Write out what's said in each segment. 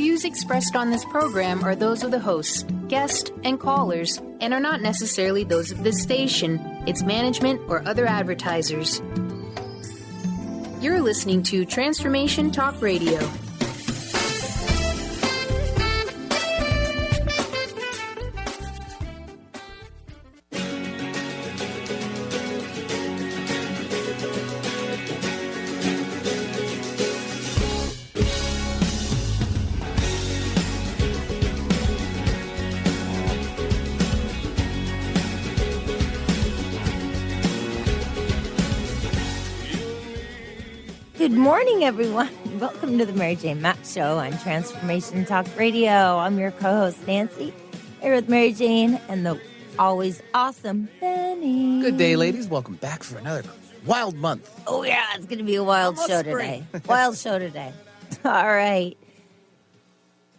views expressed on this program are those of the hosts, guests, and callers, and are not necessarily those of this station, its management, or other advertisers. You're listening to Transformation Talk Radio. Good morning, everyone. Welcome to the Mary Jane Mack Show on Transformation Talk Radio. I'm your co-host, Nancy, here with Mary Jane and the always awesome Benny. Good day, ladies. Welcome back for another wild month. Oh, yeah, it's going to be a wild show today. Wild show today. All right.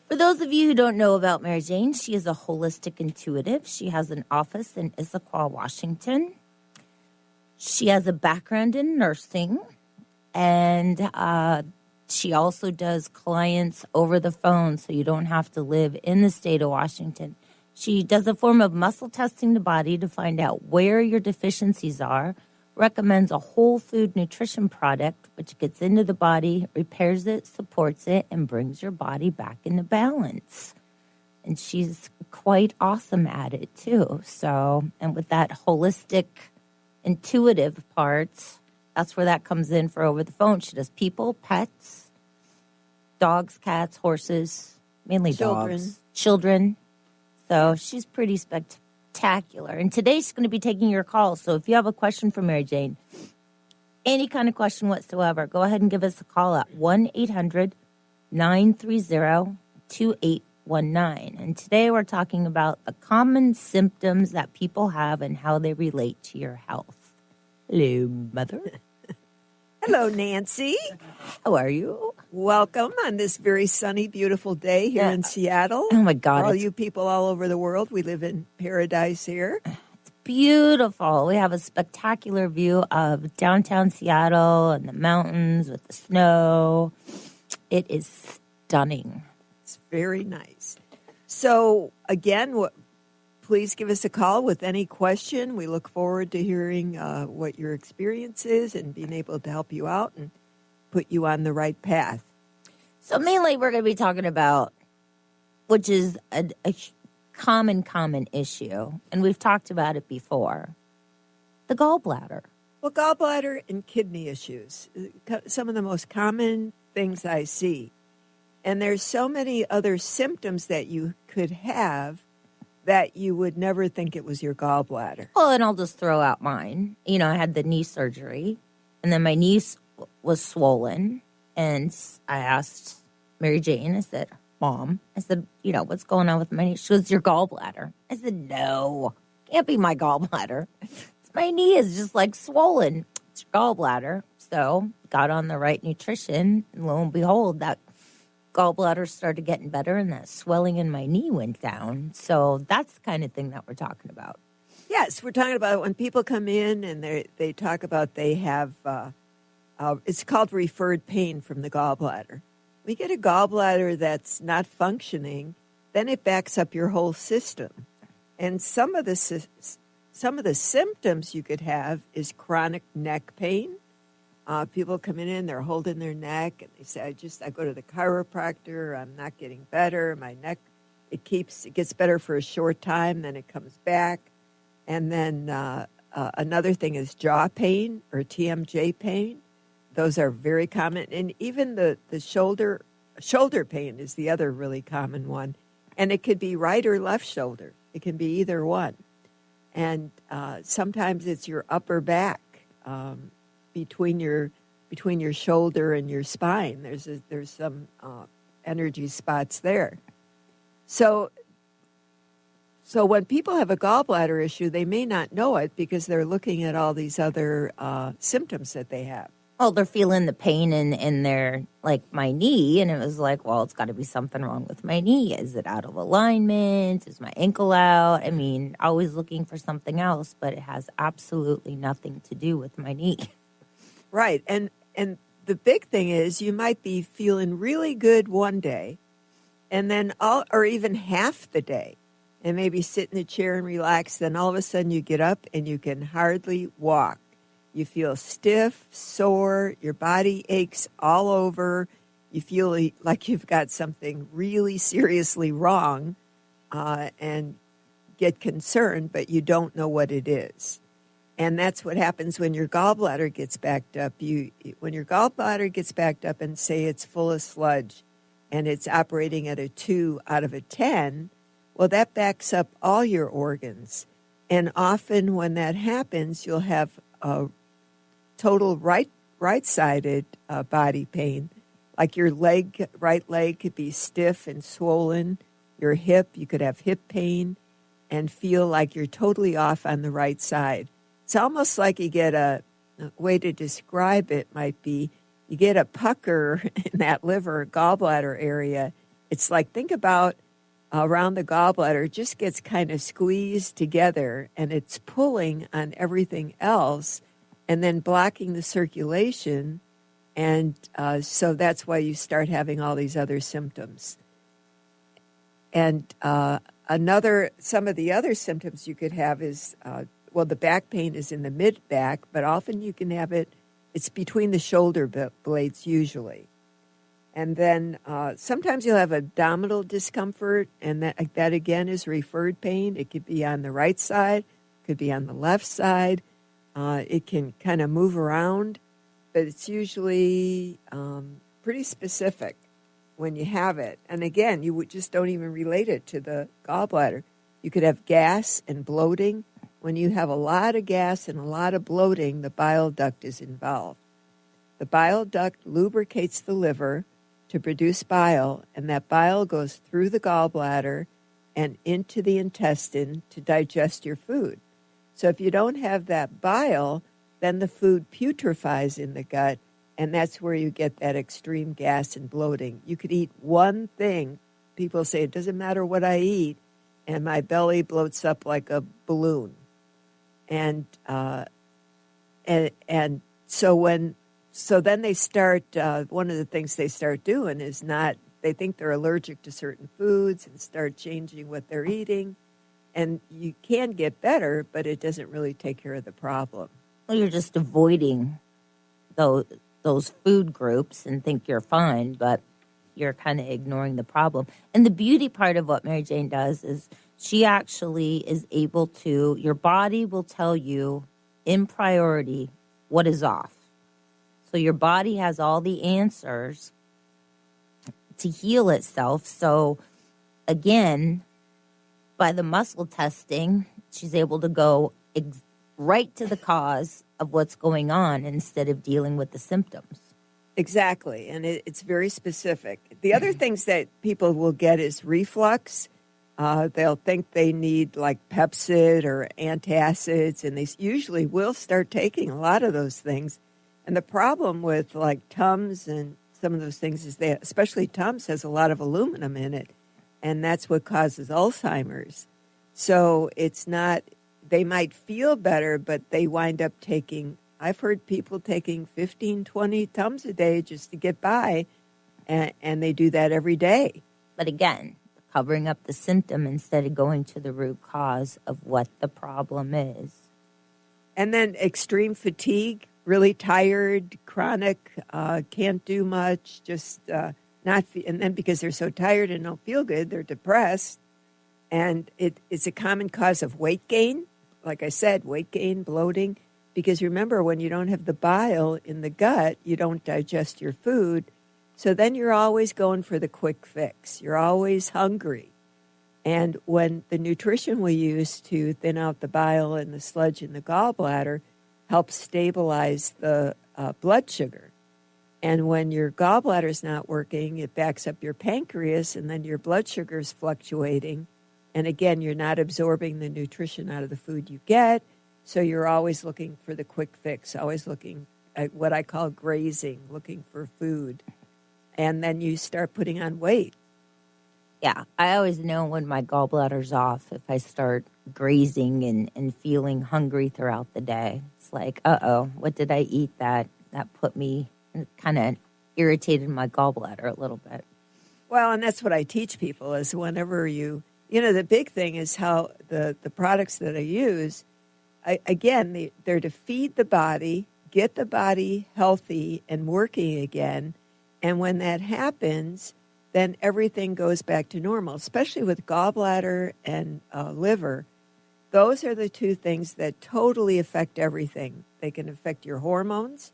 For those of you who don't know about Mary Jane, she is a holistic intuitive. She has an office in Issaquah, Washington. She has a background in nursing. And she also does clients over the phone, so you don't have to live in the state of Washington. She does a form of muscle testing the body to find out where your deficiencies are, recommends a whole food nutrition product, which gets into the body, repairs it, supports it, and brings your body back into balance. And she's quite awesome at it, too. So, and with that holistic, intuitive part, that's where that comes in for over the phone. She does people, pets, dogs, cats, horses, mainly dogs, children. So she's pretty spectacular. And today she's going to be taking your calls. So if you have a question for Mary Jane, any kind of question whatsoever, go ahead and give us a call at 1-800-930-2819. And today we're talking about the common symptoms that people have and how they relate to your health. Hello, Mother. Hello, Nancy. How are you? Welcome on this very sunny, beautiful day here in Seattle. Oh, my God. All you people all over the world, we live in paradise here. It's beautiful. We have a spectacular view of downtown Seattle and the mountains with the snow. It is stunning. It's very nice. So, again, please give us a call with any question. We look forward to hearing what your experience is and being able to help you out and put you on the right path. So mainly we're going to be talking about, which is a common issue, and we've talked about it before, the gallbladder. Well, gallbladder and kidney issues, some of the most common things I see. And there's so many other symptoms that you could have that you would never think it was your gallbladder. Well, and I'll just throw out mine. You know, I had the knee surgery, and then my knee was swollen, and I asked Mary Jane, I said, Mom, I said, you know, what's going on with my knee? She goes, your gallbladder. I said, no, can't be my gallbladder. My knee is just like swollen. It's your gallbladder. So got on the right nutrition, and lo and behold, that gallbladder started getting better and that swelling in my knee went down. So that's the kind of thing that we're talking about. Yes, we're talking about when people come in and they talk about they have, it's called referred pain from the gallbladder. We get a gallbladder that's not functioning, then it backs up your whole system. And some of the symptoms you could have is chronic neck pain. People coming in, they're holding their neck, and they say, I go to the chiropractor, I'm not getting better, my neck, it gets better for a short time, then it comes back. And then another thing is jaw pain or TMJ pain. Those are very common. And even the shoulder pain is the other really common one. And it could be right or left shoulder. It can be either one. And sometimes it's your upper back. Between your shoulder and your spine, there's some energy spots there. So when people have a gallbladder issue, they may not know it because they're looking at all these other symptoms that they have. Oh, they're feeling the pain in their, like, my knee, and it was like, well, it's got to be something wrong with my knee. Is it out of alignment? Is my ankle out? I mean, always looking for something else, but it has absolutely nothing to do with my knee. Right, and the big thing is you might be feeling really good one day, and then or even half the day, and maybe sit in the chair and relax. Then all of a sudden you get up and you can hardly walk. You feel stiff, sore, your body aches all over. You feel like you've got something really seriously wrong, and get concerned, but you don't know what it is. And that's what happens when your gallbladder gets backed up. When your gallbladder gets backed up and say it's full of sludge and it's operating at a 2 out of a 10, well, that backs up all your organs. And often when that happens, you'll have a total right-sided body pain. Like your right leg could be stiff and swollen. Your hip, you could have hip pain and feel like you're totally off on the right side. It's almost like you get a way to describe it might be you get a pucker in that liver, gallbladder area. It's like, think about around the gallbladder, it just gets kind of squeezed together and it's pulling on everything else and then blocking the circulation. And so that's why you start having all these other symptoms. And some of the other symptoms you could have is, the back pain is in the mid-back, but often you can have it's between the shoulder blades usually. And then sometimes you'll have abdominal discomfort, and that again is referred pain. It could be on the right side, could be on the left side. It can kind of move around, but it's usually pretty specific when you have it. And again, you just don't even relate it to the gallbladder. You could have gas and bloating. When you have a lot of gas and a lot of bloating, the bile duct is involved. The bile duct lubricates the liver to produce bile, and that bile goes through the gallbladder and into the intestine to digest your food. So if you don't have that bile, then the food putrefies in the gut, and that's where you get that extreme gas and bloating. You could eat one thing. People say, it doesn't matter what I eat, and my belly bloats up like a balloon. And so then they start, one of the things they start doing is they think they're allergic to certain foods and start changing what they're eating. And you can get better, but it doesn't really take care of the problem. Well, you're just avoiding those food groups and think you're fine, but you're kind of ignoring the problem. And the beauty part of what Mary Jane does is she actually is able to, your body will tell you in priority what is off. So your body has all the answers to heal itself. So again, by the muscle testing, she's able to go right to the cause of what's going on instead of dealing with the symptoms. Exactly, and it's very specific. The other things that people will get is reflux. They'll think they need like Pepcid or antacids, and they usually will start taking a lot of those things. And the problem with like Tums and some of those things is that, especially Tums, has a lot of aluminum in it, and that's what causes Alzheimer's. So it's not, they might feel better, but they wind up taking, I've heard people taking 15, 20 Tums a day just to get by, and they do that every day. But again, covering up the symptom instead of going to the root cause of what the problem is. And then extreme fatigue, really tired, chronic, can't do much, just and then because they're so tired and don't feel good, they're depressed. And it's a common cause of weight gain. Like I said, weight gain, bloating. Because remember, when you don't have the bile in the gut, you don't digest your food. So then you're always going for the quick fix. You're always hungry. And when the nutrition we use to thin out the bile and the sludge in the gallbladder helps stabilize the blood sugar. And when your gallbladder's not working, it backs up your pancreas, and then your blood sugar is fluctuating. And again, you're not absorbing the nutrition out of the food you get, so you're always looking for the quick fix, always looking at what I call grazing, looking for food. And then you start putting on weight. Yeah, I always know when my gallbladder's off if I start grazing and feeling hungry throughout the day. It's like, what did I eat that put me, kind of irritated my gallbladder a little bit. Well, and that's what I teach people is whenever the big thing is how the products that I use, they're to feed the body, get the body healthy and working again. And when that happens, then everything goes back to normal, especially with gallbladder and liver. Those are the two things that totally affect everything. They can affect your hormones.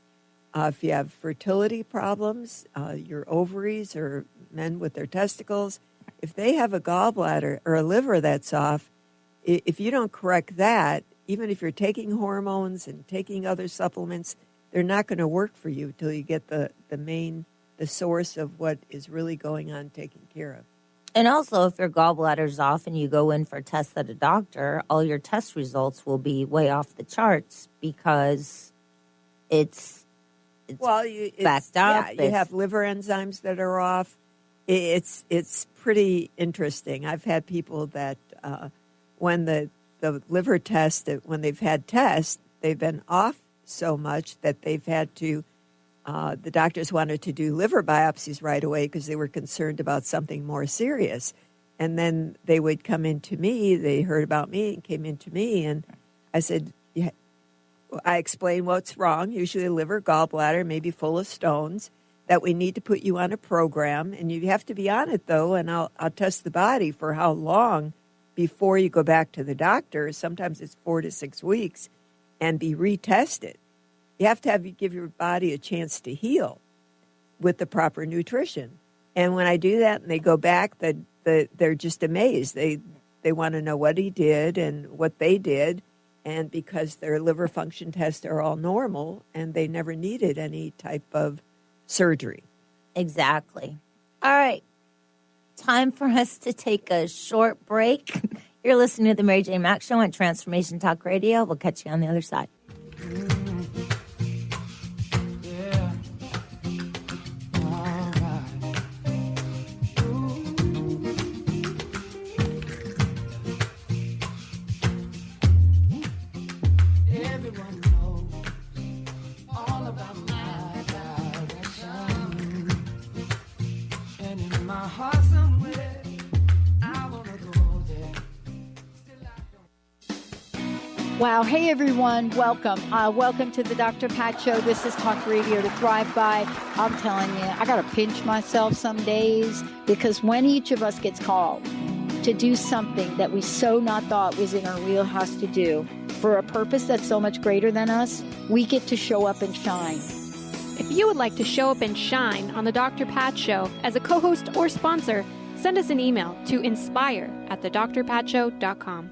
If you have fertility problems, your ovaries or men with their testicles, if they have a gallbladder or a liver that's off, if you don't correct that, even if you're taking hormones and taking other supplements, they're not going to work for you until you get the source of what is really going on taken care of. And also, if your gallbladder's off and you go in for tests at a doctor, all your test results will be way off the charts because it's backed up. Yeah, you have liver enzymes that are off. It's pretty interesting. I've had people that when the liver test, when they've had tests, they've been off so much that they've had to, the doctors wanted to do liver biopsies right away because they were concerned about something more serious. And then they would come into me, they heard about me and came into me, and I said, yeah, I explained what's wrong, usually liver, gallbladder, maybe full of stones, that we need to put you on a program, and you have to be on it, though, and I'll test the body for how long before you go back to the doctor. Sometimes it's 4 to 6 weeks, and be retested. You have to give your body a chance to heal with the proper nutrition. And when I do that and they go back, they're just amazed. They want to know what he did and what they did, and because their liver function tests are all normal and they never needed any type of surgery. Exactly. All right. Time for us to take a short break. You're listening to the Mary Jane Mack Show on Transformation Talk Radio. We'll catch you on the other side. Wow. Hey, everyone. Welcome. Welcome to the Dr. Pat Show. This is Talk Radio to Thrive By. I'm telling you, I got to pinch myself some days because when each of us gets called to do something that we so not thought was in our wheelhouse to do for a purpose that's so much greater than us, we get to show up and shine. If you would like to show up and shine on the Dr. Pat Show as a co-host or sponsor, send us an email to inspire@thedrpatshow.com.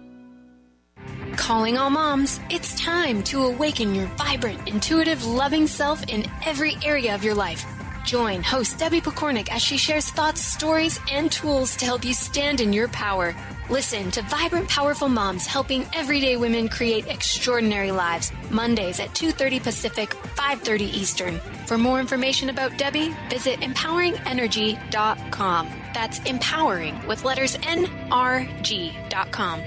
Calling all moms, it's time to awaken your vibrant, intuitive, loving self in every area of your life. Join host Debbie Pokornik as she shares thoughts, stories, and tools to help you stand in your power. Listen to Vibrant, Powerful Moms helping everyday women create extraordinary lives. Mondays at 2:30 Pacific, 5:30 Eastern. For more information about Debbie, visit empoweringenergy.com. That's empowering with letters NRG.com.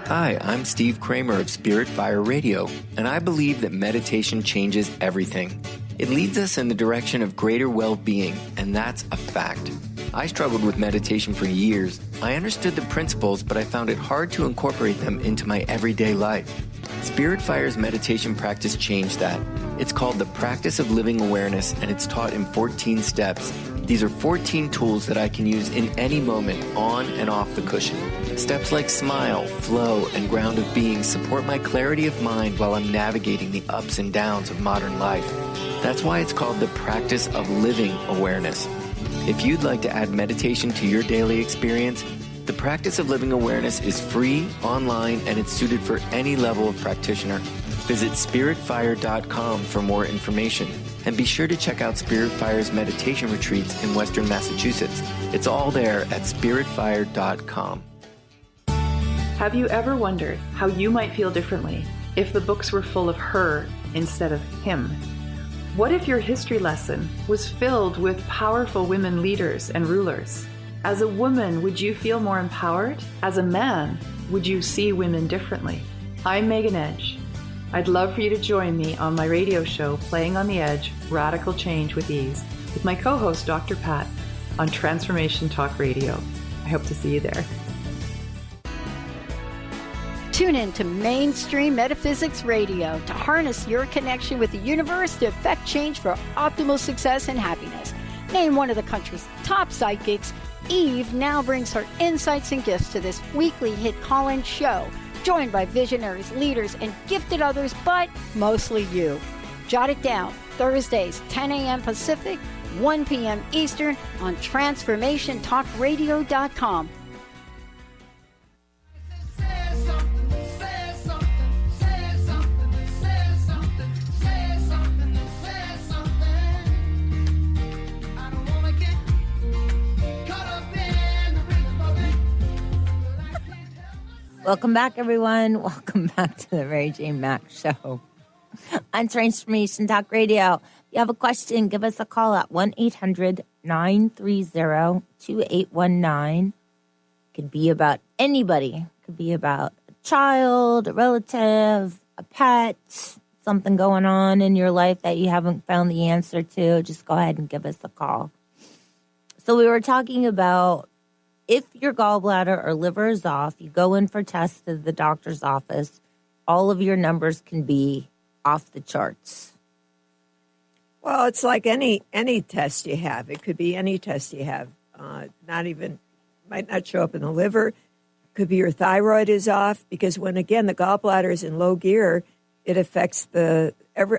Hi, I'm Steve Kramer of Spirit Fire Radio, and I believe that meditation changes everything. It leads us in the direction of greater well-being, and that's a fact. I struggled with meditation for years. I understood the principles, but I found it hard to incorporate them into my everyday life. Spirit Fire's meditation practice changed that. It's called the Practice of Living Awareness, and it's taught in 14 steps. These are 14 tools that I can use in any moment, on and off the cushion. Steps like smile, flow, and ground of being support my clarity of mind while I'm navigating the ups and downs of modern life. That's why it's called the Practice of Living Awareness. If you'd like to add meditation to your daily experience, the Practice of Living Awareness is free, online, and it's suited for any level of practitioner. Visit spiritfire.com for more information. And be sure to check out Spirit Fire's meditation retreats in Western Massachusetts. It's all there at spiritfire.com. Have you ever wondered how you might feel differently if the books were full of her instead of him? What if your history lesson was filled with powerful women leaders and rulers? As a woman, would you feel more empowered? As a man, would you see women differently? I'm Megan Edge. I'd love for you to join me on my radio show, Playing on the Edge, Radical Change with Ease, with my co-host, Dr. Pat. on Transformation Talk Radio. I hope to see you there. Tune in to Mainstream Metaphysics Radio to harness your connection with the universe to effect change for optimal success and happiness. Named one of the country's top psychics, Eve now brings her insights and gifts to this weekly hit call-in show, joined by visionaries, leaders, and gifted others, but mostly you. Jot it down. Thursdays, 10 a.m. Pacific, 1 p.m. Eastern on TransformationTalkRadio.com. Welcome back, everyone. Welcome back to the Mary Jane Mack Show on Transformation Talk Radio. If you have a question, give us a call at 1-800-930-2819. Could be about anybody. Could be about a child, a relative, a pet, something going on in your life that you haven't found the answer to. Just go ahead and give us a call. So we were talking about if your gallbladder or liver is off, you go in for tests to the doctor's office, all of your numbers can be off the charts. Well, it's like any test you have. It could be any test you have. Might not show up in the liver. Could be your thyroid is off, because when, again, the gallbladder is in low gear, it affects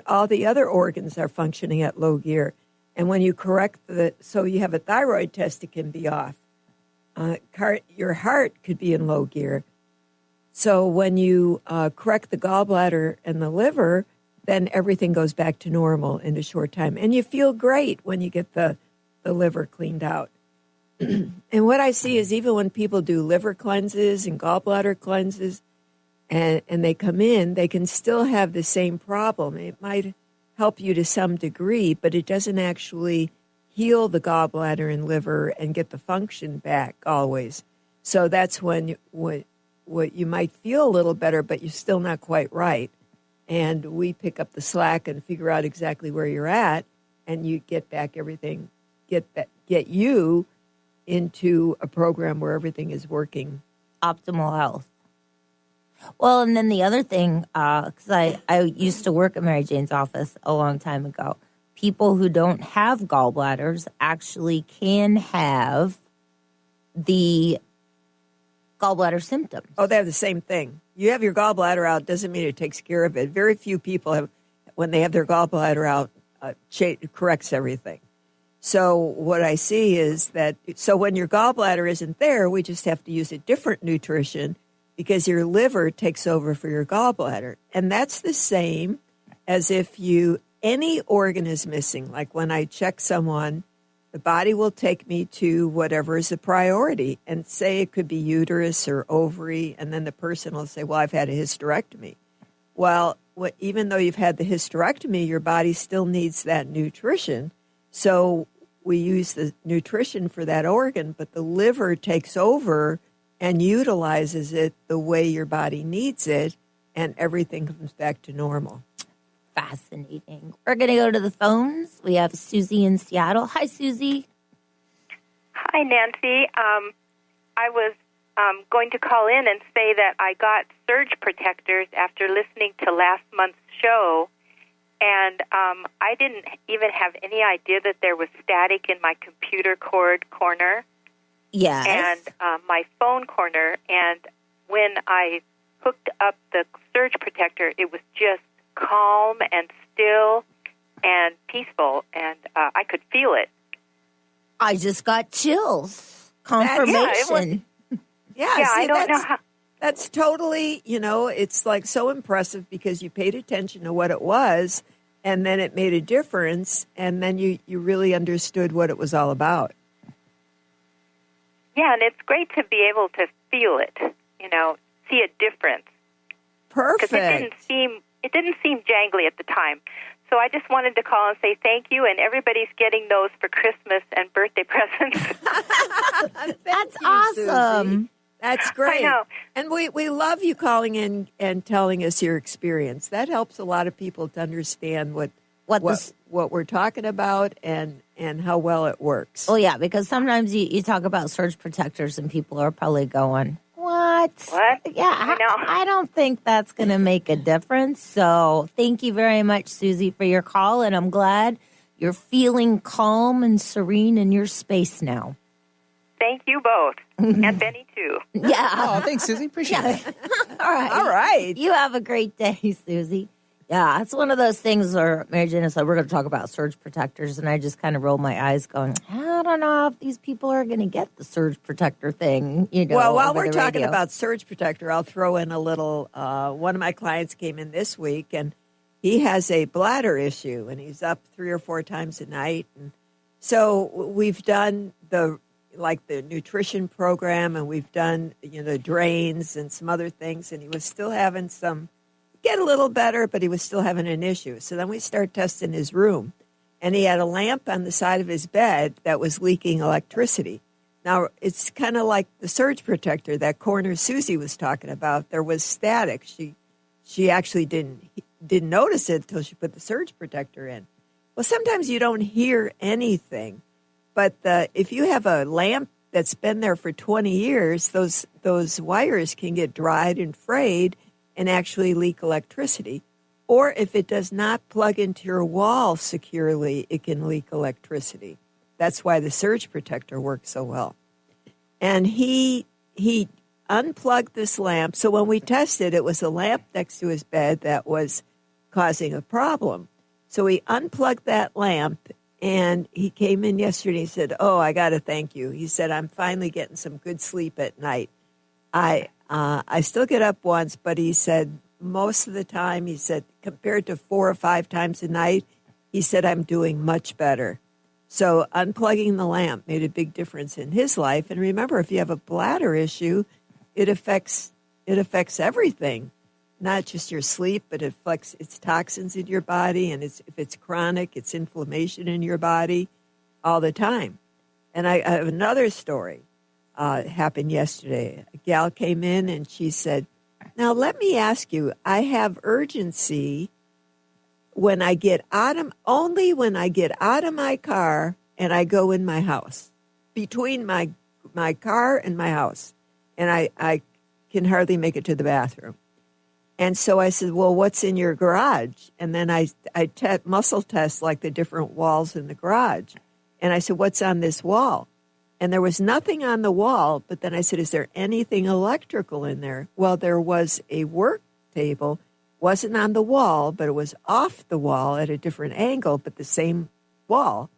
all the other organs are functioning at low gear. And when you correct so you have a thyroid test, it can be off. Your heart could be in low gear. So when you correct the gallbladder and the liver, then everything goes back to normal in a short time. And you feel great when you get the liver cleaned out. And what I see is even when people do liver cleanses and gallbladder cleanses and they come in, they can still have the same problem. It might help you to some degree, but it doesn't actually heal the gallbladder and liver and get the function back always. So that's when what you might feel a little better, but you're still not quite right. And we pick up the slack and figure out exactly where you're at, and you get back everything, get you into a program where everything is working. Optimal health. Well, and then the other thing, because I used to work at Mary Jane's office a long time ago, people who don't have gallbladders actually can have the gallbladder symptoms. Oh, they have the same thing. You have your gallbladder out doesn't mean it takes care of it. Very few people have, when they have their gallbladder out, it corrects everything. So what I see is that, so when your gallbladder isn't there, we just have to use a different nutrition because your liver takes over for your gallbladder. And that's the same as if any organ is missing. Like when I check someone, the body will take me to whatever is the priority and say it could be uterus or ovary. And then the person will say, well, I've had a hysterectomy. Well, even though you've had the hysterectomy, your body still needs that nutrition. So we use the nutrition for that organ, but the liver takes over and utilizes it the way your body needs it, and everything comes back to normal. Fascinating. We're going to go to the phones. We have Susie in Seattle. Hi, Susie. Hi, Nancy. I was going to call in and say that I got surge protectors after listening to last month's show, and I didn't even have any idea that there was static in my computer cord corner. Yes. And my phone corner. And when I hooked up the surge protector, it was just calm and still and peaceful, and I could feel it. I just got chills. Confirmation. I don't know how. That's totally, it's like so impressive because you paid attention to what it was, and then it made a difference, and then you really understood what it was all about. Yeah, and it's great to be able to feel it, see a difference. Perfect. Because it didn't seem jangly at the time. So I just wanted to call and say thank you, and everybody's getting those for Christmas and birthday presents. That's awesome. Susie. That's great. I know. And we love you calling in and telling us your experience. That helps a lot of people to understand what we're talking about and and how well it works. Oh, yeah, because sometimes you talk about surge protectors and people are probably going, what? Yeah, I know. I don't think that's going to make a difference. So thank you very much, Susie, for your call. And I'm glad you're feeling calm and serene in your space now. Thank you both. And Benny, too. Yeah. Oh, thanks, Susie. Appreciate it. All right. All right. You have a great day, Susie. Yeah, it's one of those things where Mary Jane said, we're going to talk about surge protectors. And I just kind of rolled my eyes going, I don't know if these people are going to get the surge protector thing. Well, while we're the talking radio. about surge protector, I'll throw in a little, one of my clients came in this week and he has a bladder issue and he's up 3 or 4 times a night. And so we've done the nutrition program and we've done, the drains and some other things. And he was still having get a little better, but he was still having an issue. So then we start testing his room, and he had a lamp on the side of his bed that was leaking electricity. Now, it's kind of like the surge protector, that corner Susie was talking about. There was static. She actually didn't notice it until she put the surge protector in. Well, sometimes you don't hear anything, but if you have a lamp that's been there for 20 years, those wires can get dried and frayed and actually leak electricity. Or if it does not plug into your wall securely, it can leak electricity. That's why the surge protector works so well. And he unplugged this lamp. So when we tested, it was a lamp next to his bed that was causing a problem. So he unplugged that lamp, and he came in yesterday. He said, oh, I got to thank you. He said, I'm finally getting some good sleep at night. I still get up once, but he said most of the time, he said, compared to 4 or 5 times a night, he said, I'm doing much better. So unplugging the lamp made a big difference in his life. And remember, if you have a bladder issue, it affects everything, not just your sleep, but it affects its toxins in your body. And if it's chronic, it's inflammation in your body all the time. And I have another story. Happened yesterday. A gal came in and she said, now let me ask you, I have urgency when I get only when I get out of my car and I go in my house, between my car and my house. And I can hardly make it to the bathroom. And so I said, well, what's in your garage? And then I muscle test like the different walls in the garage. And I said, what's on this wall? And there was nothing on the wall, but then I said, is there anything electrical in there? Well, there was a work table, wasn't on the wall, but it was off the wall at a different angle, but the same wall.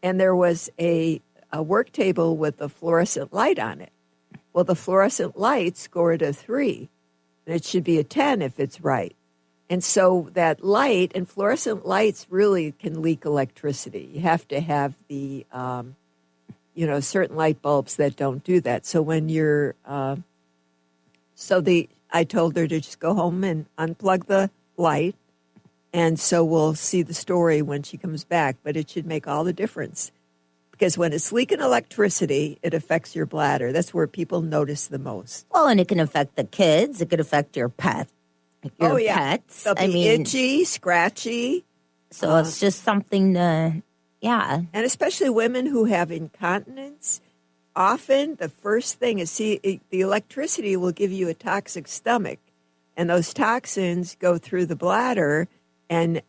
And there was a work table with a fluorescent light on it. Well, the fluorescent light scored a 3, and it should be a 10 if it's right. And so that light, and fluorescent lights really can leak electricity. You have to have the certain light bulbs that don't do that. So when you're, I told her to just go home and unplug the light. And so we'll see the story when she comes back, but it should make all the difference because when it's leaking electricity, it affects your bladder. That's where people notice the most. Well, and it can affect the kids. It could affect your pets. Pets. They'll be itchy, scratchy. So it's just something to... Yeah. And especially women who have incontinence, often the first thing is, the electricity will give you a toxic stomach. And those toxins go through the bladder and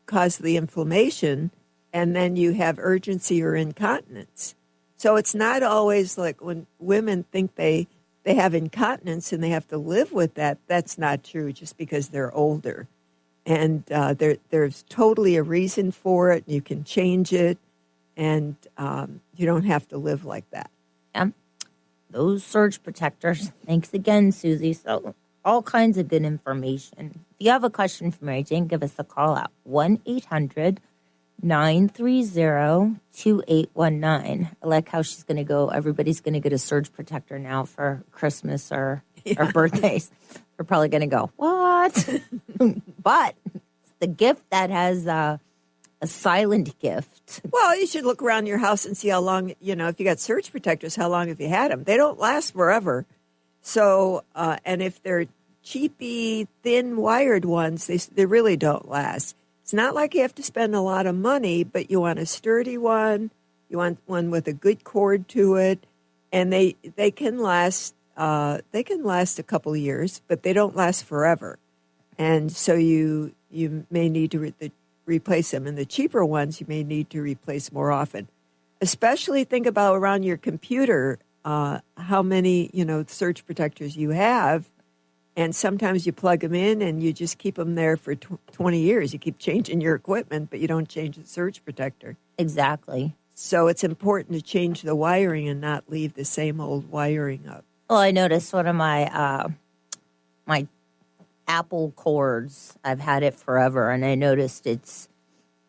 cause the inflammation. And then you have urgency or incontinence. So it's not always like when women think they have incontinence and they have to live with that. That's not true just because they're older. And there's totally a reason for it. You can change it, and you don't have to live like that. Yeah. Those surge protectors. Thanks again, Susie. So all kinds of good information. If you have a question for Mary Jane, give us a call at 1-800-930-2819. I like how she's going to go. Everybody's going to get a surge protector now for Christmas or birthdays. We're probably going to go, what? But it's the gift that has a silent gift. Well, you should look around your house and see how long, if you got surge protectors, how long have you had them? They don't last forever. So, and if they're cheapy, thin wired ones, they really don't last. It's not like you have to spend a lot of money, but you want a sturdy one. You want one with a good cord to it, and they can last. They can last a couple of years, but they don't last forever. And so you may need to replace them. And the cheaper ones you may need to replace more often. Especially think about around your computer how many surge protectors you have. And sometimes you plug them in and you just keep them there for 20 years. You keep changing your equipment, but you don't change the surge protector. Exactly. So it's important to change the wiring and not leave the same old wiring up. Well, I noticed one of my my Apple cords. I've had it forever, and I noticed it's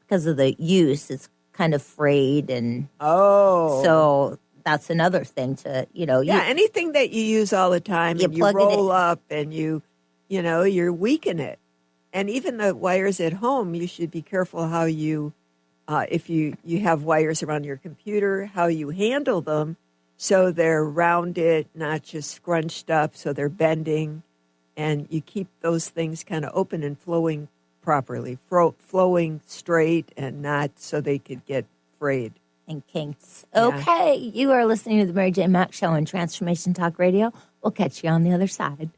because of the use. It's kind of frayed, and so that's another thing to anything that you use all the time, and you roll up, and you weaken it. And even the wires at home, you should be careful how you, if you have wires around your computer, how you handle them. So they're rounded, not just scrunched up, so they're bending. And you keep those things kind of open and flowing properly, flowing straight and not so they could get frayed. And kinks. Okay, you are listening to the Mary Jane Mack Show on Transformation Talk Radio. We'll catch you on the other side.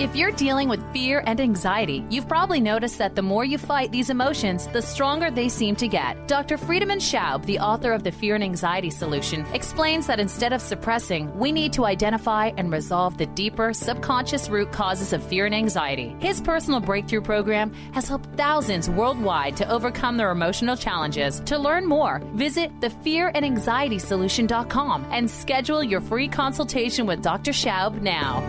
If you're dealing with fear and anxiety, you've probably noticed that the more you fight these emotions, the stronger they seem to get. Dr. Friedemann Schaub, the author of The Fear and Anxiety Solution, explains that instead of suppressing, we need to identify and resolve the deeper, subconscious root causes of fear and anxiety. His personal breakthrough program has helped thousands worldwide to overcome their emotional challenges. To learn more, visit thefearandanxietysolution.com and schedule your free consultation with Dr. Schaub now.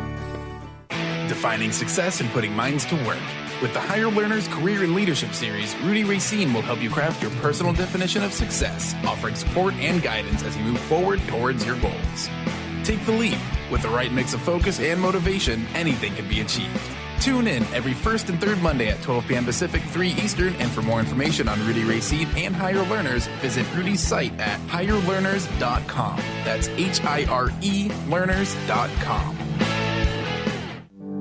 Defining success and putting minds to work. With the Higher Learners Career and Leadership Series, Rudy Racine will help you craft your personal definition of success, offering support and guidance as you move forward towards your goals. Take the lead. With the right mix of focus and motivation, anything can be achieved. Tune in every first and third Monday at 12 p.m. Pacific, 3 Eastern, and for more information on Rudy Racine and Higher Learners, visit Rudy's site at higherlearners.com. That's HIRE learners.com.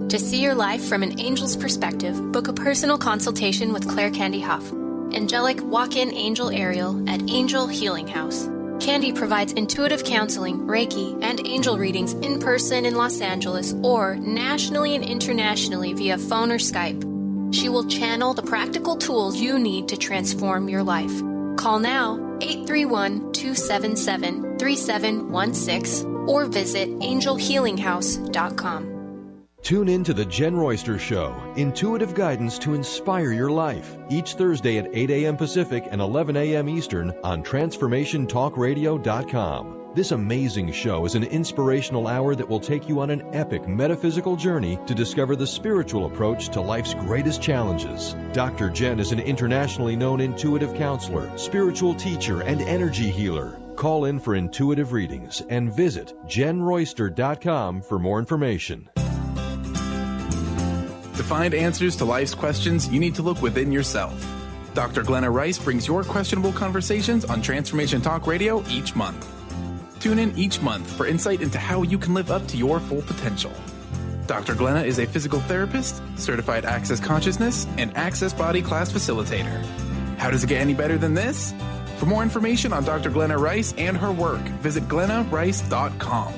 To see your life from an angel's perspective, book a personal consultation with Claire Candy Huff, angelic walk-in angel Ariel at Angel Healing House. Candy provides intuitive counseling, Reiki, and angel readings in person in Los Angeles or nationally and internationally via phone or Skype. She will channel the practical tools you need to transform your life. Call now 831-277-3716 or visit angelhealinghouse.com. Tune in to The Jen Royster Show, intuitive guidance to inspire your life, each Thursday at 8 a.m. Pacific and 11 a.m. Eastern on TransformationTalkRadio.com. This amazing show is an inspirational hour that will take you on an epic metaphysical journey to discover the spiritual approach to life's greatest challenges. Dr. Jen is an internationally known intuitive counselor, spiritual teacher, and energy healer. Call in for intuitive readings and visit JenRoyster.com for more information. To find answers to life's questions, you need to look within yourself. Dr. Glenna Rice brings your questionable conversations on Transformation Talk Radio each month. Tune in each month for insight into how you can live up to your full potential. Dr. Glenna is a physical therapist, certified Access Consciousness, and Access Body Class Facilitator. How does it get any better than this? For more information on Dr. Glenna Rice and her work, visit glennarice.com.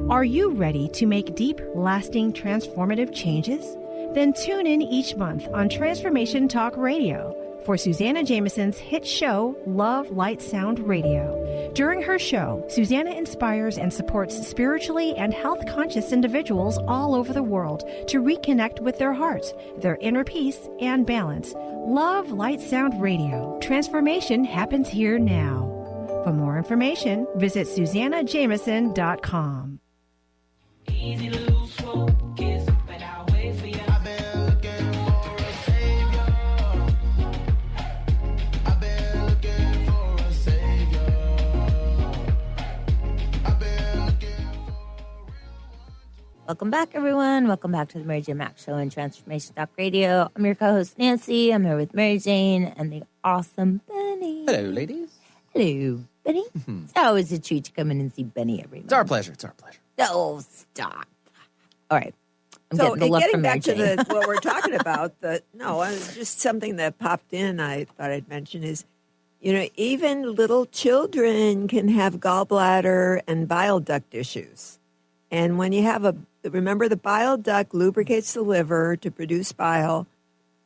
Are you ready to make deep, lasting, transformative changes? Then tune in each month on Transformation Talk Radio for Susanna Jameson's hit show, Love, Light, Sound Radio. During her show, Susanna inspires and supports spiritually and health-conscious individuals all over the world to reconnect with their hearts, their inner peace, and balance. Love, Light, Sound Radio. Transformation happens here now. For more information, visit SusannaJameson.com. Easy to lose focus, but I'll wait for you. I've been looking for a savior. I've been looking for a savior. I've been looking for a real one. Welcome back, everyone. Welcome back to the Mary Jane Mack Show and Transformation Talk Radio. I'm your co-host, Nancy. I'm here with Mary Jane and the awesome Benny. Hello, ladies. Hello, Benny. It's always a treat to come in and see Benny every month. It's our pleasure. It's our pleasure. Oh, stop. All right. I'm So getting the look getting from Mary back to Jane. what we're talking about, just something that popped in I thought I'd mention is, even little children can have gallbladder and bile duct issues. And when you have remember the bile duct lubricates the liver to produce bile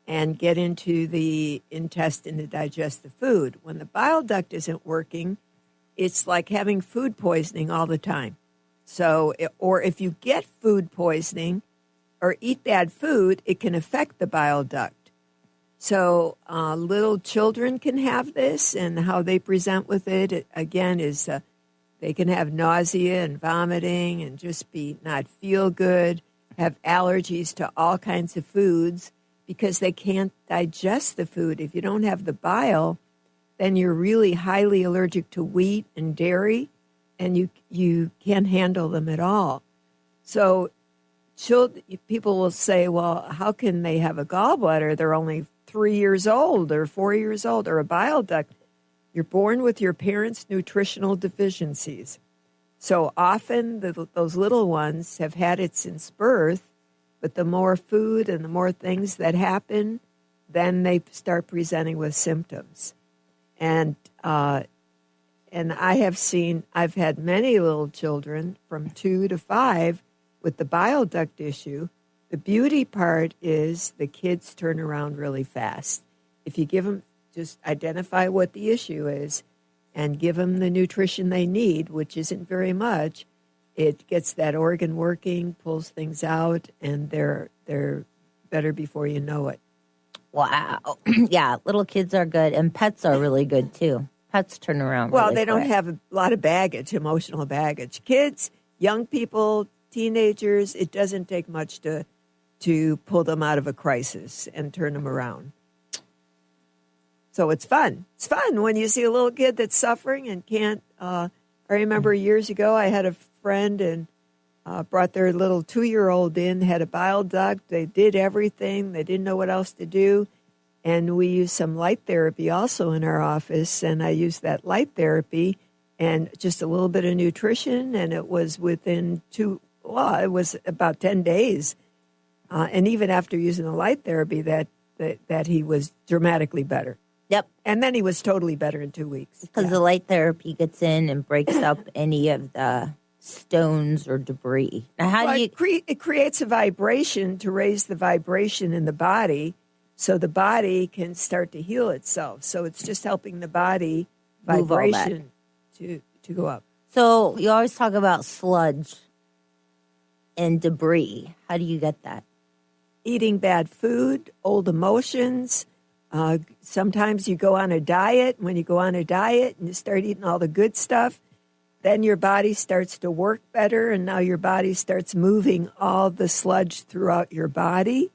and get into the intestine to digest the food. When the bile duct isn't working, it's like having food poisoning all the time. So, or if you get food poisoning or eat bad food, it can affect the bile duct. So little children can have this, and how they present with it, again, is they can have nausea and vomiting and just not feel good, have allergies to all kinds of foods because they can't digest the food. If you don't have the bile, then you're really highly allergic to wheat and dairy, and you can't handle them at all. So people will say, well, how can they have a gallbladder? They're only 3 years old or 4 years old, or a bile duct. You're born with your parents' nutritional deficiencies. So often those little ones have had it since birth, but the more food and the more things that happen, then they start presenting with symptoms. And I've had many little children from 2 to 5 with the bile duct issue. The beauty part is the kids turn around really fast. If you give them, just identify what the issue is and give them the nutrition they need, which isn't very much, it gets that organ working, pulls things out, and they're better before you know it. Wow. Yeah, little kids are good, and pets are really good, too. Pets turn around Well, really they don't quick. have a lot of baggage, emotional baggage. Kids, young people, teenagers, it doesn't take much to pull them out of a crisis and turn them around. So it's fun. It's fun when you see a little kid that's suffering and can't. I remember years ago I had a friend and brought their little 2-year-old in, had a bile duct. They did everything. They didn't know what else to do. And we used some light therapy also in our office. And I used that light therapy and just a little bit of nutrition. And it was within it was about 10 days. And even after using the light therapy, that he was dramatically better. Yep. And then he was totally better in 2 weeks. Because the light therapy gets in and breaks up any of the stones or debris. Now, how do you... It creates a vibration to raise the vibration in the body so the body can start to heal itself. So it's just helping the body Move all that. vibration to go up. So you always talk about sludge and debris. How do you get that? Eating bad food, old emotions. Sometimes you go on a diet. When you go on a diet and you start eating all the good stuff, then your body starts to work better, and now your body starts moving all the sludge throughout your body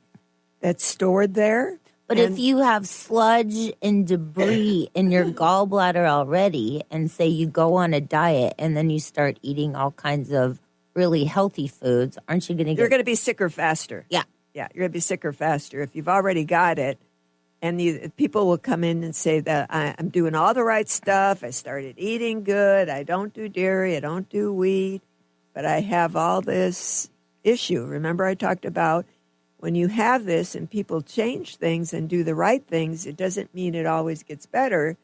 that's stored there. But if you have sludge and debris in your gallbladder already, and say you go on a diet and then you start eating all kinds of really healthy foods, aren't you going to get... You're going to be sicker faster. Yeah. Yeah, you're going to be sicker faster if you've already got it. And people will come in and say that I'm doing all the right stuff. I started eating good. I don't do dairy. I don't do wheat. But I have all this issue. Remember I talked about when you have this and people change things and do the right things, it doesn't mean it always gets better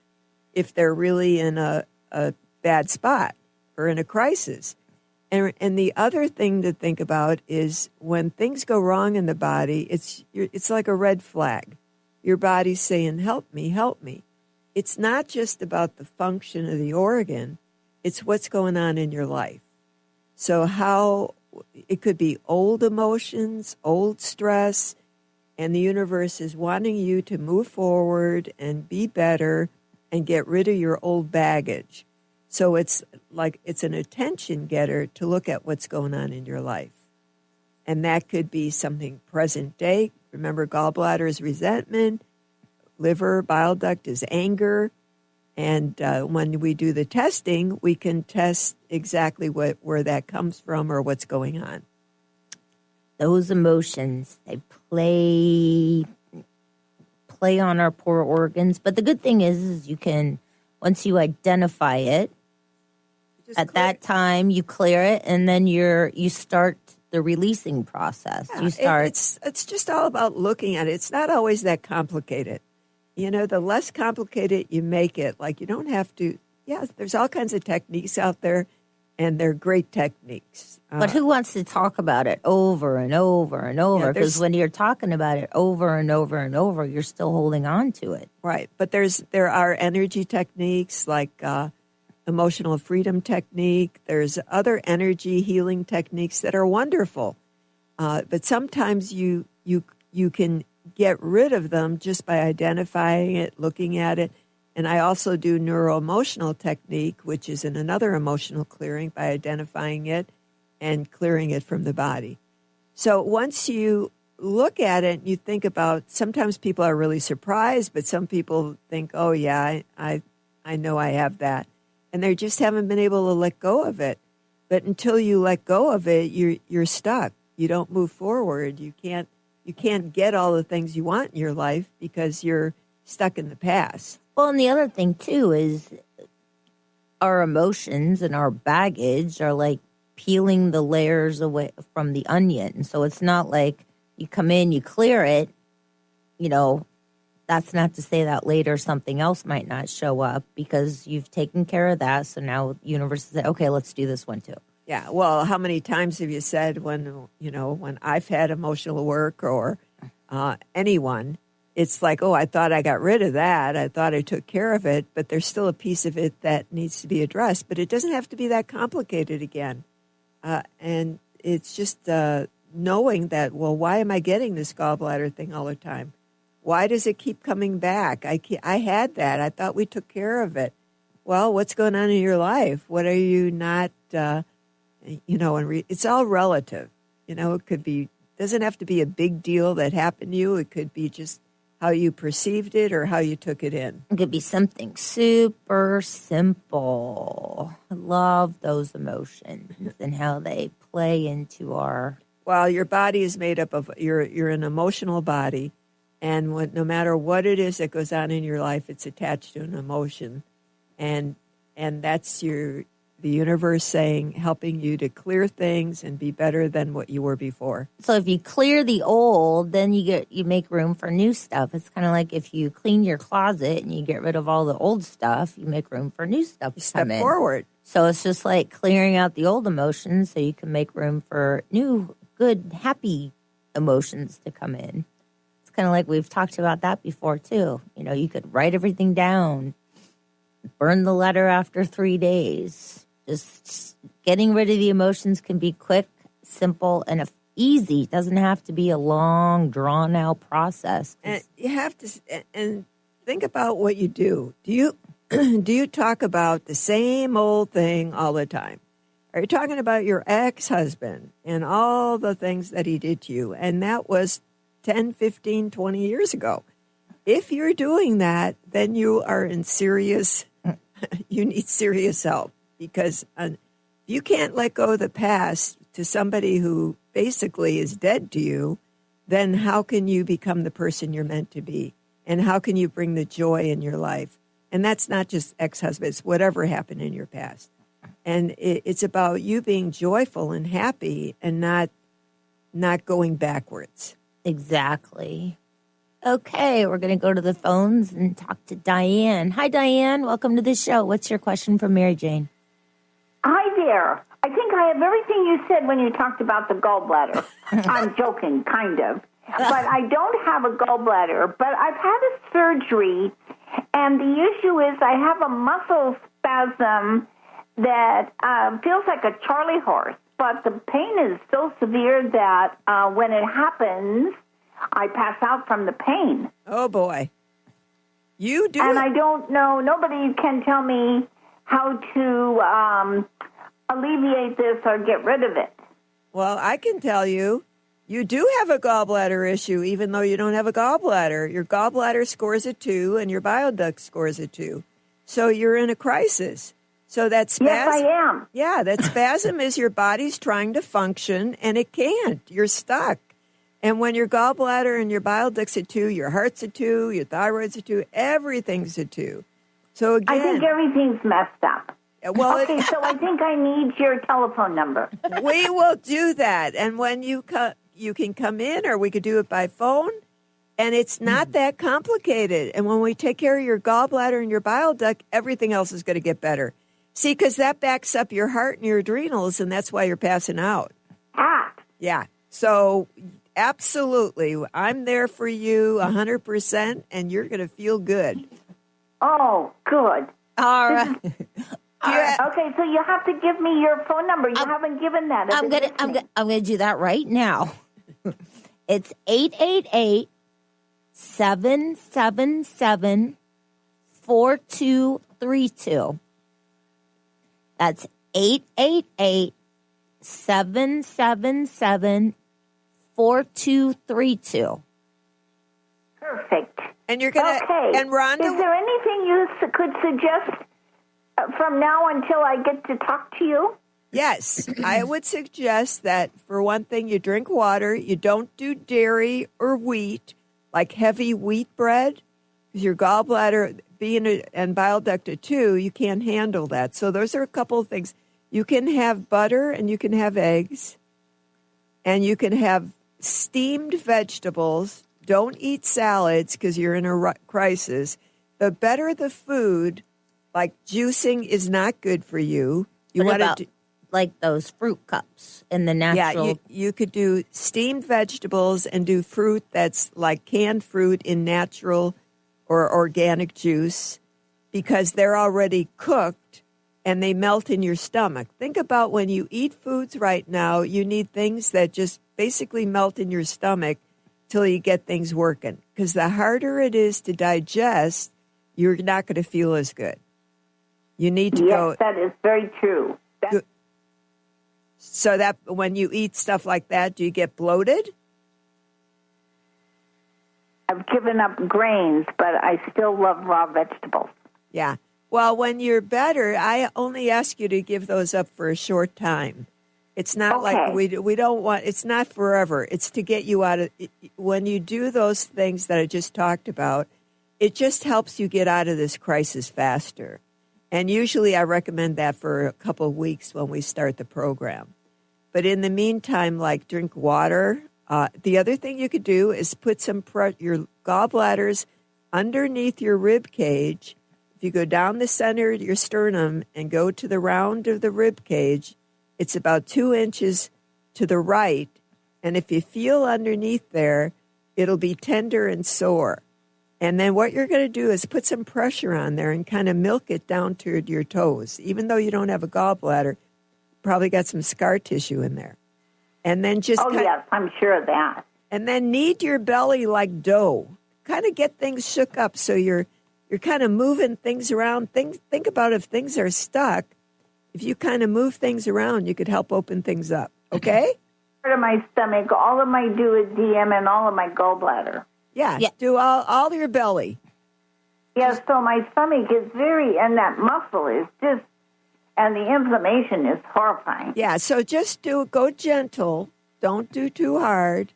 if they're really in a bad spot or in a crisis. And the other thing to think about is when things go wrong in the body, it's like a red flag. Your body's saying, help me, help me. It's not just about the function of the organ. It's what's going on in your life. So how it could be old emotions, old stress, and the universe is wanting you to move forward and be better and get rid of your old baggage. So it's like it's an attention getter to look at what's going on in your life. And that could be something present day. Remember, gallbladder is resentment, liver, bile duct is anger. And when we do the testing, we can test exactly where that comes from or what's going on. those emotions, they play on our poor organs. But the good thing is you can, once you identify it, at that time you clear it, and then you start the releasing process. Yeah, you start. It's just all about looking at it. It's not always that complicated. The less complicated you make it, like you don't have to. Yes, there's all kinds of techniques out there, and they're great techniques. But who wants to talk about it over and over and over? Because when you're talking about it over and over and over, you're still holding on to it. Right. But there are energy techniques like emotional freedom technique. There's other energy healing techniques that are wonderful. But sometimes you can get rid of them just by identifying it, looking at it. And I also do neuroemotional technique, which is another emotional clearing by identifying it and clearing it from the body. So once you look at it, you think about, sometimes people are really surprised, but some people think, oh, yeah, I know I have that. And they just haven't been able to let go of it. But until you let go of it, you're stuck. You don't move forward. You can't get all the things you want in your life because you're stuck in the past. Well, and the other thing, too, is our emotions and our baggage are like peeling the layers away from the onion. So it's not like you come in, you clear it, that's not to say that later something else might not show up because you've taken care of that. So now the universe says, okay, let's do this one too. Yeah. Well, how many times have you said when I've had emotional work or anyone, it's like, oh, I thought I got rid of that. I thought I took care of it, but there's still a piece of it that needs to be addressed. But it doesn't have to be that complicated again. And it's just knowing that, well, why am I getting this gallbladder thing all the time? Why does it keep coming back? I had that. I thought we took care of it. Well, what's going on in your life? What are you not, it's all relative. It could be, doesn't have to be a big deal that happened to you. It could be just how you perceived it or how you took it in. It could be something super simple. I love those emotions and how they play into our... Well, your body is made up of, you're an emotional body. And no matter what it is that goes on in your life, it's attached to an emotion. And that's the universe saying, helping you to clear things and be better than what you were before. So if you clear the old, then you make room for new stuff. It's kind of like if you clean your closet and you get rid of all the old stuff, you make room for new stuff to come in. Step forward. So it's just like clearing out the old emotions so you can make room for new, good, happy emotions to come in. Kind of like we've talked about that before too. You could write everything down, burn the letter after 3 days. Just getting rid of the emotions can be quick, simple, and easy. It doesn't have to be a long, drawn out process. And you have to and think about what you do. Do you talk about the same old thing all the time? Are you talking about your ex-husband and all the things that he did to you? And that was 10, 15, 20 years ago. If you're doing that, then you are in you need serious help because you can't let go of the past to somebody who basically is dead to you, then how can you become the person you're meant to be? And how can you bring the joy in your life? And that's not just ex-husbands, whatever happened in your past. And it's about you being joyful and happy and not going backwards. Exactly. Okay, we're going to go to the phones and talk to Diane. Hi, Diane. Welcome to the show. What's your question for Mary Jane? Hi there. I think I have everything you said when you talked about the gallbladder. I'm joking, kind of. But I don't have a gallbladder, but I've had a surgery, and the issue is I have a muscle spasm that feels like a Charlie horse. But the pain is so severe that when it happens, I pass out from the pain. Oh, boy. You do? And I don't know. Nobody can tell me how to alleviate this or get rid of it. Well, I can tell you, you do have a gallbladder issue, even though you don't have a gallbladder. Your gallbladder scores a 2 and your bile duct scores a 2. So you're in a crisis. So that spasm, Yes, I am. Yeah, that spasm is your body's trying to function, and it can't. You're stuck. And when your gallbladder and your bile duct's a 2, your heart's a 2, your thyroid's a 2, everything's a 2. So again, I think everything's messed up. Well, okay, so I think I need your telephone number. We will do that. And when you can come in, or we could do it by phone. And it's not that complicated. And when we take care of your gallbladder and your bile duct, everything else is going to get better. See, because that backs up your heart and your adrenals, and that's why you're passing out. Yeah. So absolutely. I'm there for you 100%, and you're going to feel good. Oh, good. All right. Okay, so you have to give me your phone number. You haven't given that. I'm gonna do that right now. It's 888-777-4232. That's 888-777-4232. Perfect. And you're gonna. Okay. And Rhonda, is there anything you could suggest from now until I get to talk to you? Yes, I would suggest that for one thing, you drink water. You don't do dairy or wheat, like heavy wheat bread, because your gallbladder and bile duct are 2, you can't handle that. So those are a couple of things. You can have butter and you can have eggs, and you can have steamed vegetables. Don't eat salads because you're in a crisis. The better the food, like juicing is not good for you. You What want about to like those fruit cups in the natural? Yeah, you could do steamed vegetables and do fruit that's like canned fruit in natural or organic juice, because they're already cooked and they melt in your stomach. Think about when you eat foods right now, you need things that just basically melt in your stomach till you get things working. Because the harder it is to digest, you're not going to feel as good. You need to go. Yes, that is very true. So that when you eat stuff like that, do you get bloated? I've given up grains, but I still love raw vegetables. Yeah. Well, when you're better, I only ask you to give those up for a short time. It's not like we don't want, it's not forever. It's to get you out of, when you do those things that I just talked about, it just helps you get out of this crisis faster. And usually I recommend that for a couple of weeks when we start the program. But in the meantime, like drink water. The other thing you could do is put your gallbladders underneath your rib cage. If you go down the center of your sternum and go to the round of the rib cage, it's about 2 inches to the right. And if you feel underneath there, it'll be tender and sore. And then what you're going to do is put some pressure on there and kind of milk it down to your toes. Even though you don't have a gallbladder, probably got some scar tissue in there. And then just yes, I'm sure of that. And then knead your belly like dough. Kind of get things shook up so you're kind of moving things around. Think about if things are stuck. If you kind of move things around, you could help open things up. Okay? Part of my stomach, all of my duodenum, and all of my gallbladder. Yeah. Do all your belly. Yeah, so my stomach is and that muscle is just, and the inflammation is horrifying. Yeah, so just go gentle. Don't do too hard.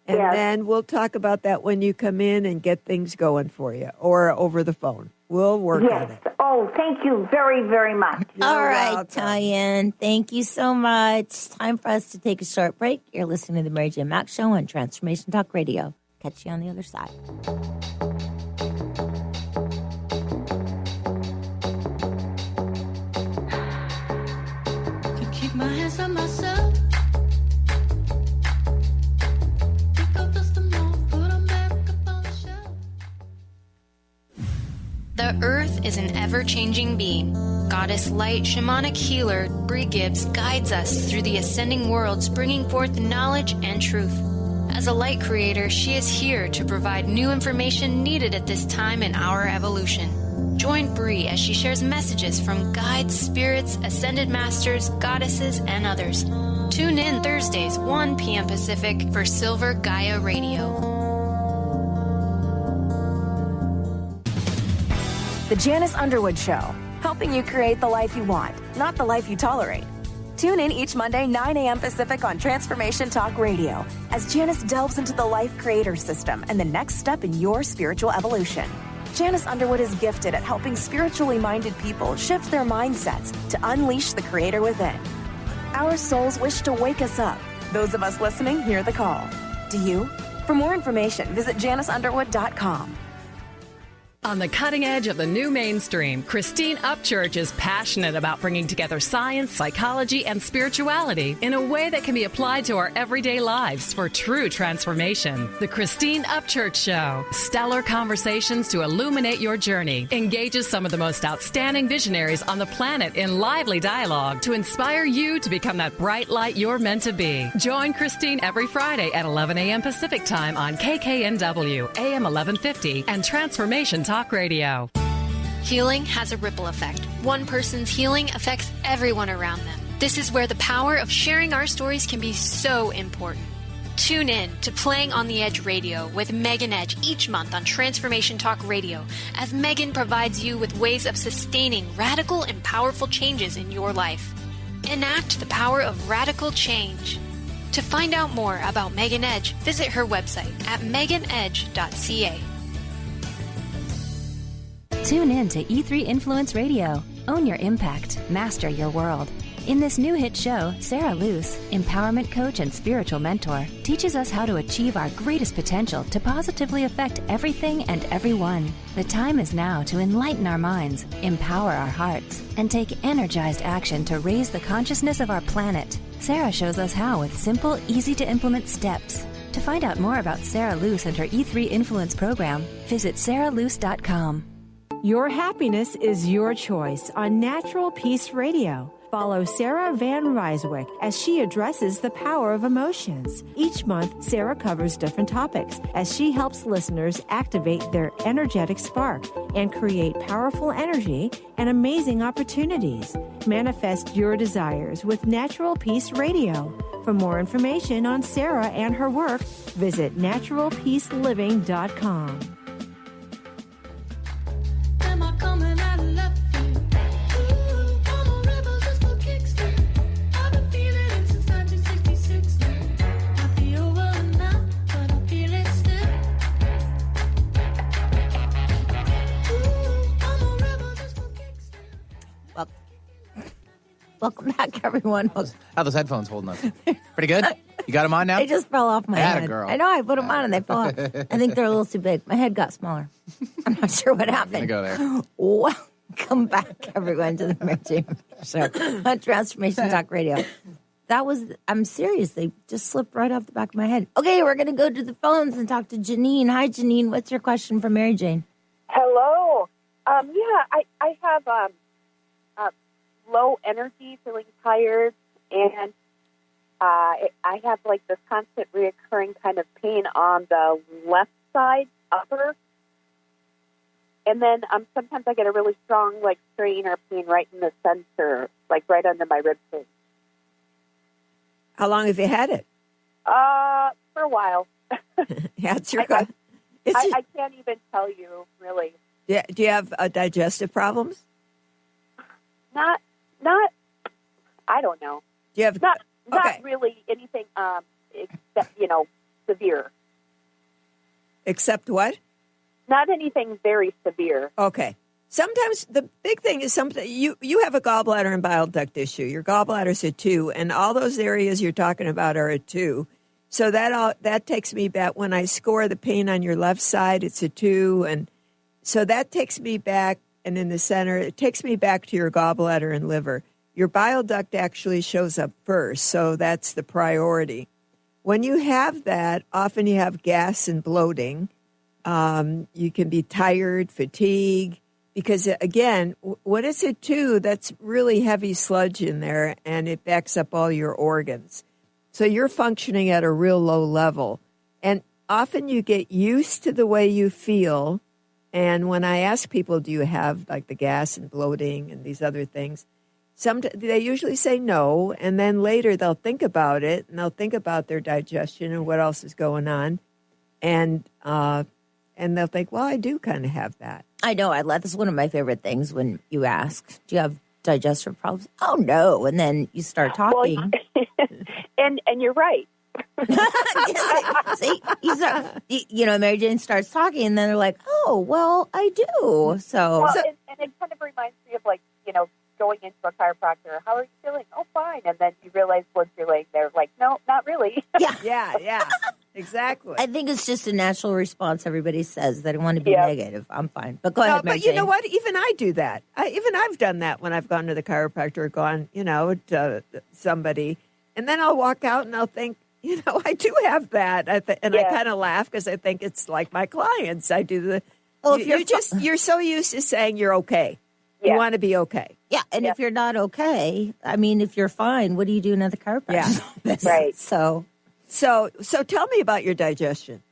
And then we'll talk about that when you come in and get things going for you, or over the phone. We'll work on it. Oh, thank you very, very much. All right, Tyann. Thank you so much. Time for us to take a short break. You're listening to the Mary J. Mack Show on Transformation Talk Radio. Catch you on the other side. Can keep my hands on myself. The earth is an ever-changing being. Goddess light shamanic healer Bree Gibbs guides us through the ascending worlds, bringing forth knowledge and truth. As a light creator, she is here to provide new information needed at this time in our evolution. Join Bree as she shares messages from guides, spirits, ascended masters, goddesses, and others. Tune in Thursdays, 1 p.m. Pacific for Silver Gaia Radio. The Janice Underwood Show, helping you create the life you want, not the life you tolerate. Tune in each Monday, 9 a.m. Pacific on Transformation Talk Radio as Janice delves into the life creator system and the next step in your spiritual evolution. Janice Underwood is gifted at helping spiritually minded people shift their mindsets to unleash the creator within. Our souls wish to wake us up. Those of us listening hear the call. Do you? For more information, visit JaniceUnderwood.com. On the cutting edge of the new mainstream, Christine Upchurch is passionate about bringing together science, psychology, and spirituality in a way that can be applied to our everyday lives for true transformation. The Christine Upchurch Show, stellar conversations to illuminate your journey, engages some of the most outstanding visionaries on the planet in lively dialogue to inspire you to become that bright light you're meant to be. Join Christine every Friday at 11 a.m. Pacific Time on KKNW, AM 1150, and Transformation Talk Radio. Healing has a ripple effect. One person's healing affects everyone around them. This is where the power of sharing our stories can be so important. Tune in to Playing on the Edge Radio with Megan Edge each month on Transformation Talk Radio, as Megan provides you with ways of sustaining radical and powerful changes in your life. Enact the power of radical change. To find out more about Megan Edge, visit her website at meganedge.ca. Tune in to E3 Influence Radio. Own your impact. Master your world. In this new hit show, Sarah Luce, empowerment coach and spiritual mentor, teaches us how to achieve our greatest potential to positively affect everything and everyone. The time is now to enlighten our minds, empower our hearts, and take energized action to raise the consciousness of our planet. Sarah shows us how with simple, easy-to-implement steps. To find out more about Sarah Luce and her E3 Influence program, visit sarahluce.com. Your happiness is your choice on Natural Peace Radio. Follow Sarah Van Ryswick as she addresses the power of emotions. Each month, Sarah covers different topics as she helps listeners activate their energetic spark and create powerful energy and amazing opportunities. Manifest your desires with Natural Peace Radio. For more information on Sarah and her work, visit naturalpeaceliving.com. Am I coming out of left field? Ooh, I'm a rebel just for kicks. I've been feeling it since 1966. Happy over and now, but I feel it still. Ooh, I'm a rebel just for kicks. Welcome back, everyone. How those headphones holding up? Pretty good? You got them on now? They just fell off my Atta head. girl. I know, I put them on and they fell off. I think they're a little too big. My head got smaller. I'm not sure what happened. Go there. Welcome back, everyone, to the Mary Jane Show on Transformation Talk Radio. I'm serious. They just slipped right off the back of my head. Okay, we're going to go to the phones and talk to Janine. Hi, Janine. What's your question for Mary Jane? Hello. I have low energy, feeling tired, and I have like this constant reoccurring kind of pain on the left side, upper. And then sometimes I get a really strong like strain or pain right in the center, like right under my rib cage. How long have you had it? For a while. Yeah, it's your. I can't even tell you really. Yeah, do you have digestive problems? Not. I don't know. Do you have not really anything? Except severe. Except what? Not anything very severe. Okay. Sometimes the big thing is you have a gallbladder and bile duct issue. Your gallbladder's a 2, and all those areas you're talking about are a 2. So that takes me back. When I score the pain on your left side, it's a 2, and so that takes me back. And in the center, it takes me back to your gallbladder and liver. Your bile duct actually shows up first, so that's the priority. When you have that, often you have gas and bloating. You can be tired, fatigue, because, again, when it's a 2, that's really heavy sludge in there, and it backs up all your organs. So you're functioning at a real low level. And often you get used to the way you feel. And when I ask people, do you have like the gas and bloating and these other things, they usually say no. And then later they'll think about it, and they'll think about their digestion and what else is going on. And And they'll think, well, I do kind of have that. I know. That's one of my favorite things when you ask, do you have digestive problems? Oh, no. And then you start talking. And you're right. See, Mary Jane starts talking, and then they're like, oh, well, I do. So, Well, and it kind of reminds me of, like, going into a chiropractor. How are you feeling? Oh, fine. And then you realize once you're laying there, like, no, not really. Yeah. Exactly. I think it's just a natural response. Everybody says they don't want to be negative. I'm fine. But go ahead, Mary But you Jane. know what? Even I do that. I've done that when I've gone to the chiropractor or gone, to somebody. And then I'll walk out and I'll think, I do have that. I kind of laugh because I think it's like my clients. I do the. Well, if you're so used to saying you're okay. You want to be okay. Yeah, and if you're not okay, I mean, if you're fine, what are you doing at the chiropractor's office? Right. So tell me about your digestion.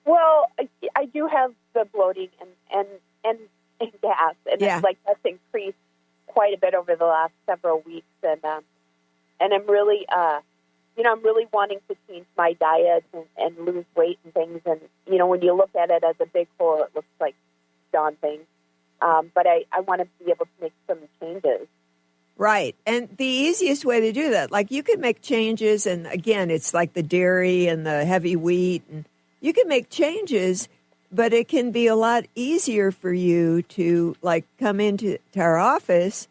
Well, I do have the bloating and gas, and it's like that's increased quite a bit over the last several weeks, and I'm really I'm really wanting to change my diet and lose weight and things, and when you look at it as a big whole, it looks like daunting. But I want to be able to make some changes. Right. And the easiest way to do that, like you can make changes, and again, it's like the dairy and the heavy wheat, and you can make changes, but it can be a lot easier for you to like come into our office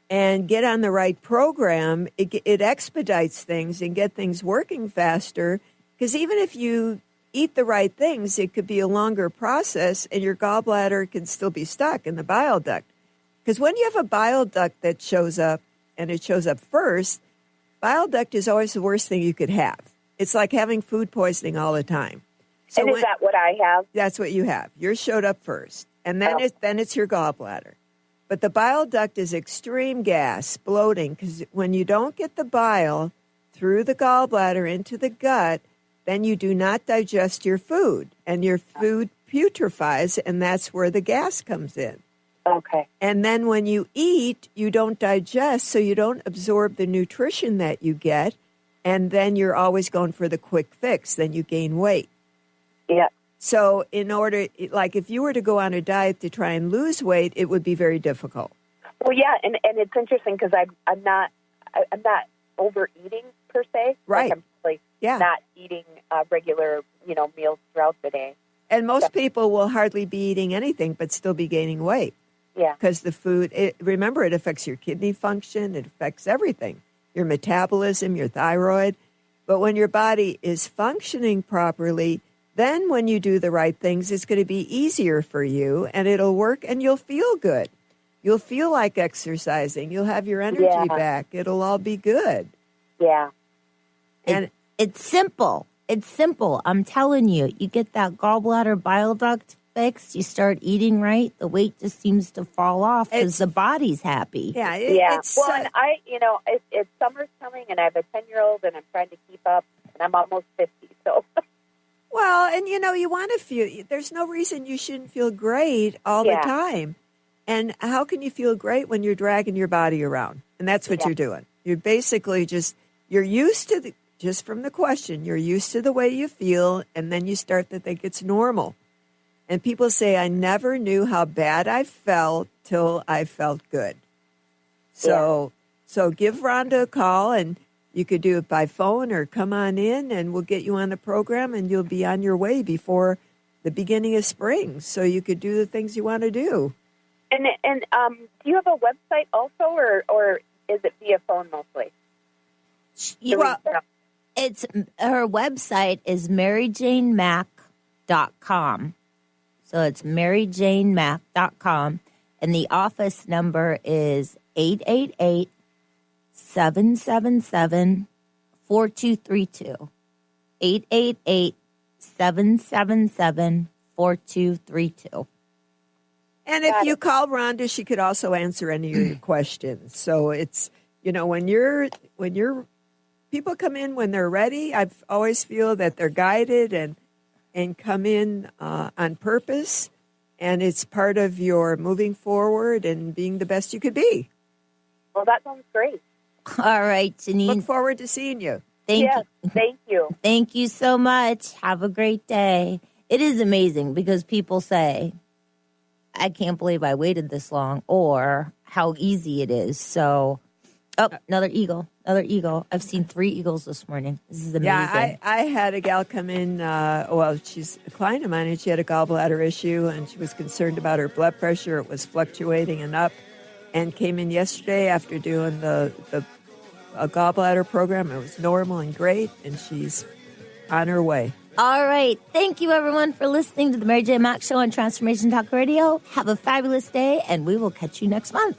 and get on the right program. It expedites things and get things working faster, because even if you eat the right things, it could be a longer process, and your gallbladder can still be stuck in the bile duct. Because when you have a bile duct that shows up, and it shows up first, bile duct is always the worst thing you could have. It's like having food poisoning all the time. So and is that what I have? That's what you have. Yours showed up first, and then it's your gallbladder. But the bile duct is extreme gas, bloating, because when you don't get the bile through the gallbladder into the gut, then you do not digest your food, and your food putrefies, and that's where the gas comes in. Okay. And then when you eat, you don't digest, so you don't absorb the nutrition that you get, and then you're always going for the quick fix. Then you gain weight. Yeah. So in order, like if you were to go on a diet to try and lose weight, it would be very difficult. Well, yeah, and it's interesting because I'm not overeating per se. Right. Like I'm not eating regular meals throughout the day. And most people will hardly be eating anything but still be gaining weight. Yeah. Because the food, remember, it affects your kidney function. It affects everything, your metabolism, your thyroid. But when your body is functioning properly, then when you do the right things, it's going to be easier for you, and it'll work, and you'll feel good. You'll feel like exercising. You'll have your energy back. It'll all be good. Yeah. And it's simple. It's simple. I'm telling you, you get that gallbladder bile duct fixed, you start eating right, the weight just seems to fall off because the body's happy. Yeah. Well, and it's summer's coming, and I have a 10-year-old, and I'm trying to keep up, and I'm almost 50, so. Well, and you want to feel, there's no reason you shouldn't feel great all the time. And how can you feel great when you're dragging your body around? And that's what you're doing. You're basically you're used to just from the question, you're used to the way you feel, and then you start to think it's normal. And people say, I never knew how bad I felt till I felt good. So give Rhonda a call, and you could do it by phone or come on in, and we'll get you on the program, and you'll be on your way before the beginning of spring, so you could do the things you want to do. And do you have a website also, or is it via phone mostly? It's her website is maryjanemack.com. So it's maryjanemack.com, and the office number is 888-777-4232. 888-777-4232. And if you call Rhonda, she could also answer any of your questions. So it's, when people come in when they're ready, I always feel that they're guided and come in on purpose, and it's part of your moving forward and being the best you could be. Well, that sounds great. All right, Janine. Look forward to seeing you. Thank you. Thank you. Thank you so much. Have a great day. it is amazing because people say, I can't believe I waited this long, or how easy it is. So, another eagle. I've seen 3 eagles this morning. This is amazing. Yeah, I had a gal come in, she's a client of mine, and she had a gallbladder issue, and she was concerned about her blood pressure. It was fluctuating and up, and came in yesterday after doing the gallbladder program. It was normal and great, and she's on her way. All right. Thank you, everyone, for listening to the Mary J. Mack Show on Transformation Talk Radio. Have a fabulous day, and we will catch you next month.